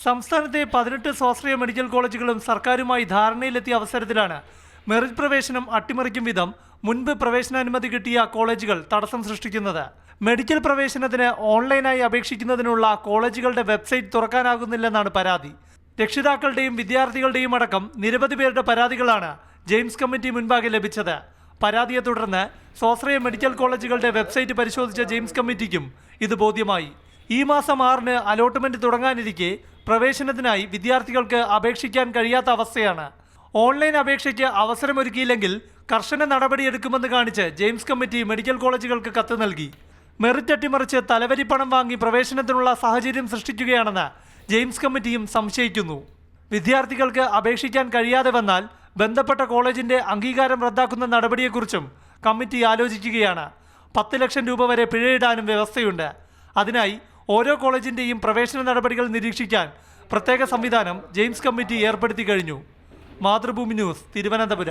സംസ്ഥാനത്തെ 18 സ്വാശ്രയ മെഡിക്കൽ കോളേജുകളും സർക്കാരുമായി ധാരണയിലെത്തിയ അവസരത്തിലാണ് മെറിറ്റ് പ്രവേശനം അട്ടിമറിക്കും വിധം മുൻപ് പ്രവേശനാനുമതി കിട്ടിയ കോളേജുകൾ തടസ്സം സൃഷ്ടിക്കുന്നത്. മെഡിക്കൽ പ്രവേശനത്തിന് ഓൺലൈനായി അപേക്ഷിക്കുന്നതിനുള്ള കോളേജുകളുടെ വെബ്സൈറ്റ് തുറക്കാനാകുന്നില്ലെന്നാണ് പരാതി. രക്ഷിതാക്കളുടെയും വിദ്യാർത്ഥികളുടെയും അടക്കം നിരവധി പേരുടെ പരാതികളാണ് ജെയിംസ് കമ്മിറ്റി മുൻപാകെ ലഭിച്ചത്. പരാതിയെ തുടർന്ന് സ്വാശ്രയ മെഡിക്കൽ കോളേജുകളുടെ വെബ്സൈറ്റ് പരിശോധിച്ച ജെയിംസ് കമ്മിറ്റിക്കും ഇത് ബോധ്യമായി. ഈ മാസം 6-ന് അലോട്ട്മെന്റ് തുടങ്ങാനിരിക്കെ പ്രവേശനത്തിനായി വിദ്യാർത്ഥികൾക്ക് അപേക്ഷിക്കാൻ കഴിയാത്ത അവസ്ഥയാണ്. ഓൺലൈൻ അപേക്ഷയ്ക്ക് അവസരമൊരുക്കിയില്ലെങ്കിൽ കർശന നടപടിയെടുക്കുമെന്ന് കാണിച്ച് ജെയിംസ് കമ്മിറ്റി മെഡിക്കൽ കോളേജുകൾക്ക് കത്ത് നൽകി. മെറിറ്റ് അട്ടിമറിച്ച് തലവരിപ്പണം വാങ്ങി പ്രവേശനത്തിനുള്ള സാഹചര്യം സൃഷ്ടിക്കുകയാണെന്ന് ജെയിംസ് കമ്മിറ്റിയും സംശയിക്കുന്നു. വിദ്യാർത്ഥികൾക്ക് അപേക്ഷിക്കാൻ കഴിയാതെ വന്നാൽ ബന്ധപ്പെട്ട കോളേജിന്റെ അംഗീകാരം റദ്ദാക്കുന്ന നടപടിയെക്കുറിച്ചും കമ്മിറ്റി ആലോചിക്കുകയാണ്. 10 ലക്ഷം രൂപ വരെ പിഴയിടാനും വ്യവസ്ഥയുണ്ട്. അതിനായി ഓരോ കോളേജിന്റെയും പ്രവേശന നടപടികൾ നിരീക്ഷിക്കാൻ പ്രത്യേക സംവിധാനം ജെയിംസ് കമ്മിറ്റി ഏർപ്പെടുത്തി കഴിഞ്ഞു. മാതൃഭൂമി ന്യൂസ്, തിരുവനന്തപുരം.